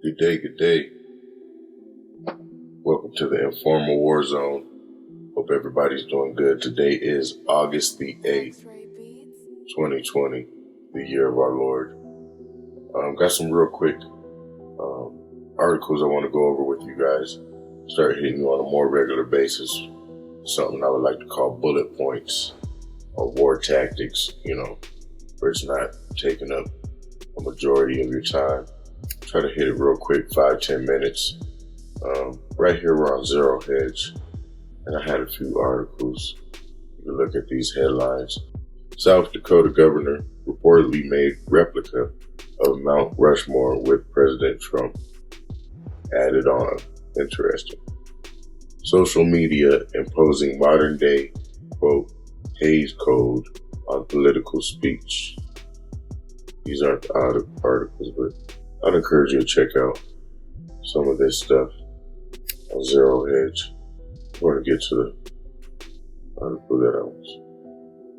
Good day, good day. Welcome to the Informal WarZone. Hope everybody's doing good. Today is August the 8th, 2020, the year of our Lord. Got some real quick articles I want to go over with you guys. Start hitting you on a more regular basis. Something I would like to call bullet points or war tactics, where it's not taking up a majority of your time. Try to hit it real quick, 5-10 minutes. Right here we're on Zero Hedge, and I had a few articles. You can look at these headlines. South Dakota governor reportedly made replica of Mount Rushmore with President Trump added on. Interesting. Social media imposing modern day, quote, Hays Code on political speech. These aren't the articles, but I'd encourage you to check out some of this stuff on Zero Hedge. I want to get to the article that I was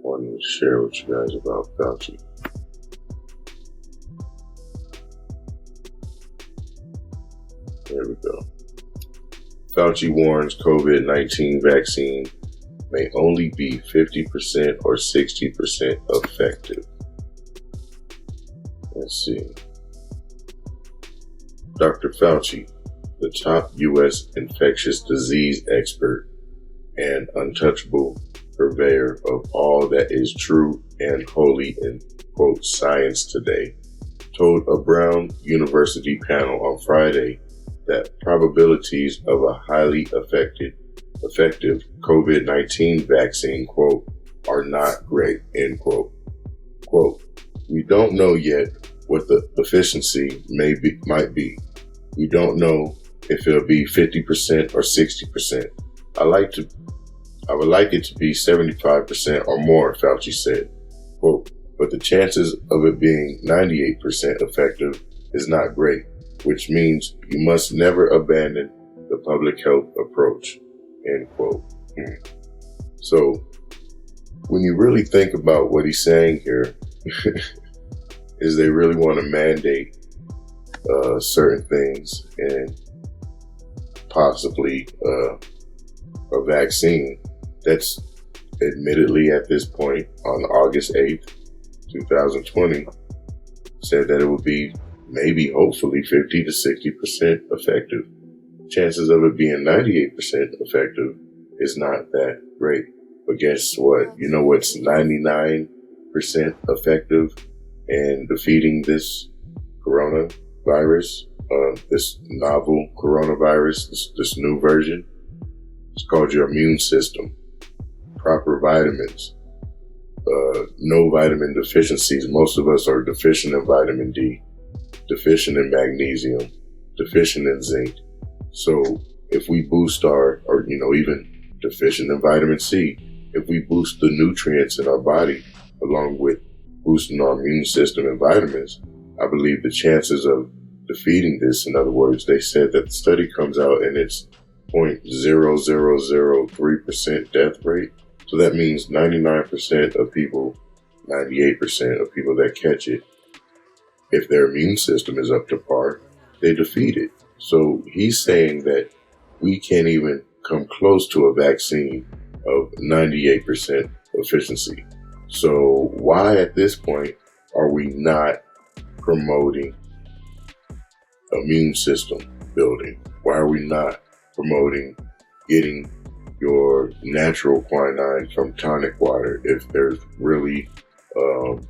wanting to share with you guys about Fauci. There we go. Fauci warns COVID-19 vaccine may only be 50% or 60% effective. Let's see. Dr. Fauci, the top U.S. infectious disease expert and untouchable purveyor of all that is true and holy in, quote, science today, told a Brown University panel on Friday that probabilities of a highly effective COVID-19 vaccine, quote, are not great, end quote. Quote, we don't know yet what the efficiency might be. We don't know if it'll be 50% or 60%. I would like it to be 75% or more, Fauci said. Quote, but the chances of it being 98% effective is not great, which means you must never abandon the public health approach, end quote. So when you really think about what he's saying here, is they really want to mandate certain things and possibly a vaccine that's admittedly at this point on August 8th, 2020, said that it would be maybe hopefully 50 to 60% effective. Chances of it being 98% effective is not that great. But guess what? You know what's 99% effective in defeating this coronavirus, this novel coronavirus, this new version? It's called your immune system. Proper vitamins. No vitamin deficiencies. Most of us are deficient in vitamin D, deficient in magnesium, deficient in zinc. So if we boost or even deficient in vitamin C, if we boost the nutrients in our body along with boosting our immune system and vitamins, I believe the chances of defeating this, in other words, they said that the study comes out and it's 0.0003% death rate. So that means 99% of people, 98% of people that catch it, if their immune system is up to par, they defeat it. So he's saying that we can't even come close to a vaccine of 98% efficiency. So why at this point are we not promoting immune system building? Why are we not promoting getting your natural quinine from tonic water if there's really a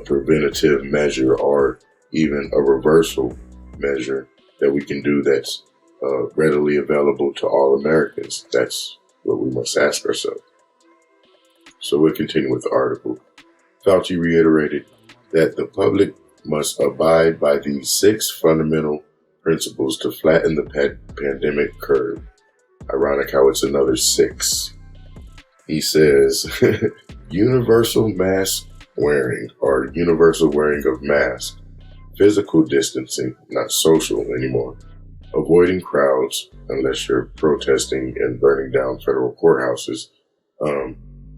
preventative measure or even a reversal measure that we can do that's readily available to all Americans? That's what we must ask ourselves. So we'll continue with the article. Fauci reiterated that the public must abide by these 6 fundamental principles to flatten the pandemic curve. Ironic how it's another 6. He says, universal mask wearing or universal wearing of masks, physical distancing, not social anymore, avoiding crowds unless you're protesting and burning down federal courthouses.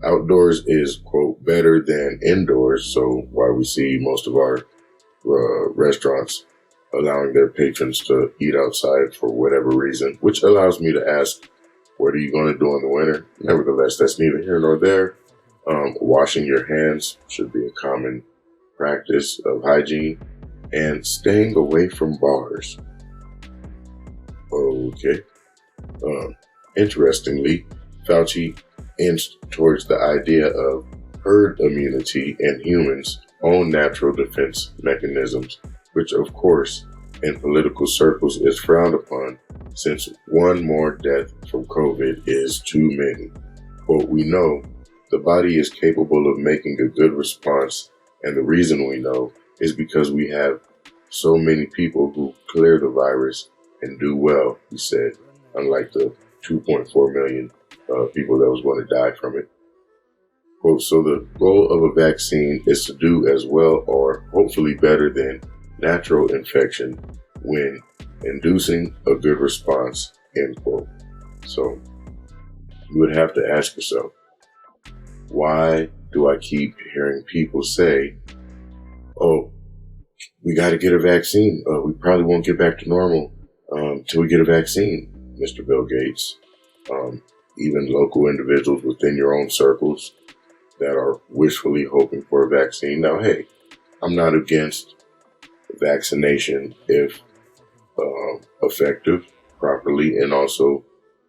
Outdoors is, quote, better than indoors. So why we see most of our restaurants allowing their patrons to eat outside for whatever reason, which allows me to ask, what are you going to do in the winter? Nevertheless, that's neither here nor there. Washing your hands should be a common practice of hygiene, and staying away from bars. Okay. Interestingly, Fauci inched towards the idea of herd immunity and humans' own natural defense mechanisms, which of course in political circles is frowned upon, since one more death from COVID is too many. Quote, we know the body is capable of making a good response, and the reason we know is because we have so many people who clear the virus and do well, he said, unlike the 2.4 million people that was going to die from it. Quote, so the goal of a vaccine is to do as well or hopefully better than natural infection when inducing a good response, end quote. So you would have to ask yourself, why do I keep hearing people say, oh, we got to get a vaccine. We probably won't get back to normal till we get a vaccine, Mr. Bill Gates. Even local individuals within your own circles that are wishfully hoping for a vaccine. Now, hey, I'm not against vaccination if effective properly and also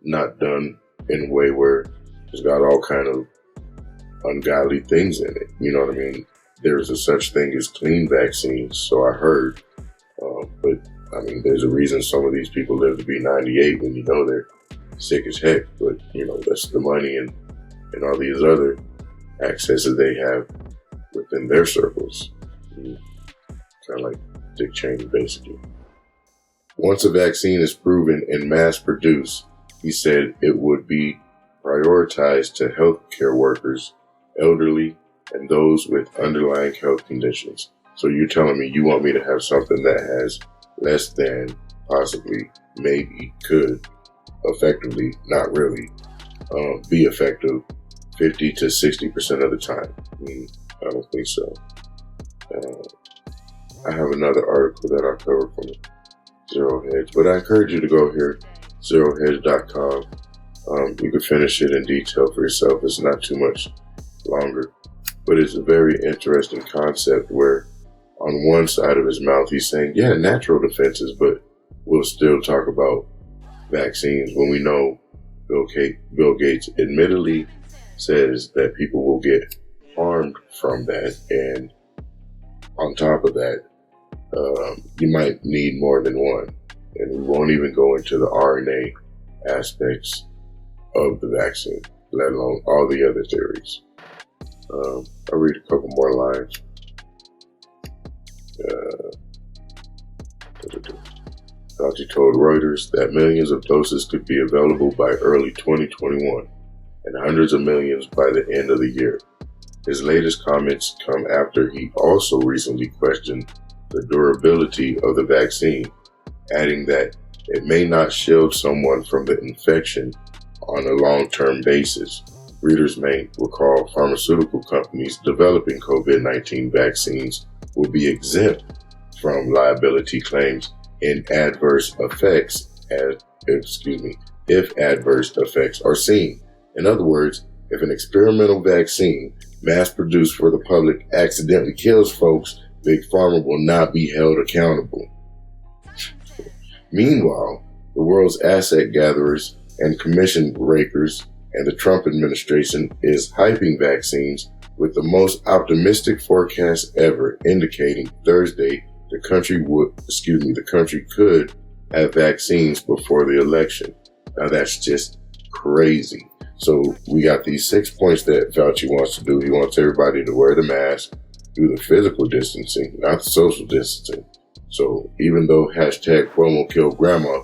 not done in a way where it's got all kind of ungodly things in it. You know what I mean? There's a such thing as clean vaccines, so I heard. But I mean, there's a reason some of these people live to be 98 when you know they're sick as heck. But you know, that's the money and all these other accesses they have within their circles. Kind of like Dick Cheney, basically. Once a vaccine is proven and mass produced, he said it would be prioritized to healthcare workers, elderly, and those with underlying health conditions. So you're telling me you want me to have something that has less than, possibly, maybe, could, effectively, not really, be effective 50 to 60% of the time? I don't think so. I have another article that I covered from Zero Hedge, but I encourage you to go here, zerohedge.com. You can finish it in detail for yourself. It's not too much longer, but it's a very interesting concept where on one side of his mouth he's saying, yeah, natural defenses, but we'll still talk about vaccines when we know Bill Gates admittedly says that people will get harmed from that, and on top of that, you might need more than one, and we won't even go into the RNA aspects of the vaccine, let alone all the other theories. I'll read a couple more lines. Fauci told Reuters that millions of doses could be available by early 2021 and hundreds of millions by the end of the year. His latest comments come after he also recently questioned the durability of the vaccine, adding that it may not shield someone from the infection on a long-term basis. Readers may recall pharmaceutical companies developing COVID-19 vaccines will be exempt from liability claims in adverse effects if adverse effects are seen. In other words, if an experimental vaccine mass-produced for the public accidentally kills folks, Big Pharma will not be held accountable. Meanwhile, the world's asset gatherers and commission rakers and the Trump administration is hyping vaccines with the most optimistic forecast ever, indicating Thursday the country could have vaccines before the election. Now that's just crazy. So we got these 6 points that Fauci wants to do. He wants everybody to wear the mask, do the physical distancing, not the social distancing. So even though hashtag Cuomo killed grandma,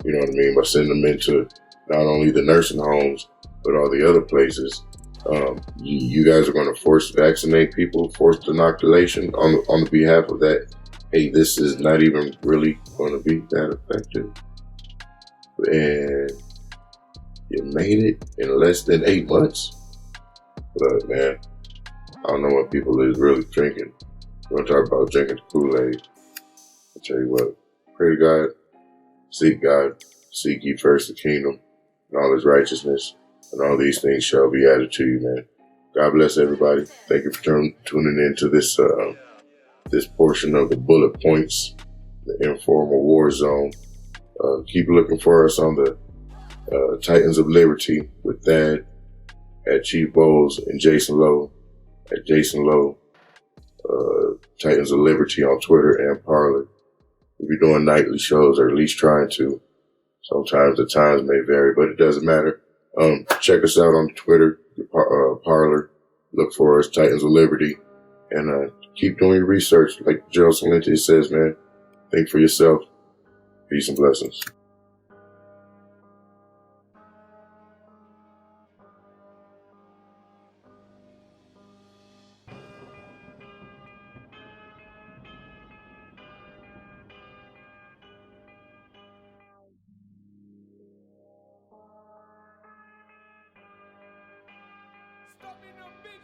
you know what I mean, by sending them into not only the nursing homes, but all the other places, you guys are going to force vaccinate people, forced inoculation on the behalf of that. Hey, this is not even really going to be that effective. And you made it in less than 8 months. But man, I don't know what people is really drinking. You want to talk about drinking the Kool-Aid? tell you what, pray to God, seek ye first the kingdom and all his righteousness, and all these things shall be added to you, man. God bless everybody. Thank you for tuning in to this this portion of the bullet points, the informal war zone. Keep looking for us on the Titans of Liberty with Thad at Chief Bowles and Jason Lowe at Jason Lowe. Titans of Liberty on Twitter and Parler. We'll be doing nightly shows, or at least trying to. Sometimes the times may vary, but it doesn't matter. Check us out on Twitter, Parler. Look for us, Titans of Liberty, and keep doing your research. Like Gerald Salente says, man, think for yourself. Peace and blessings. Stop in a bitch.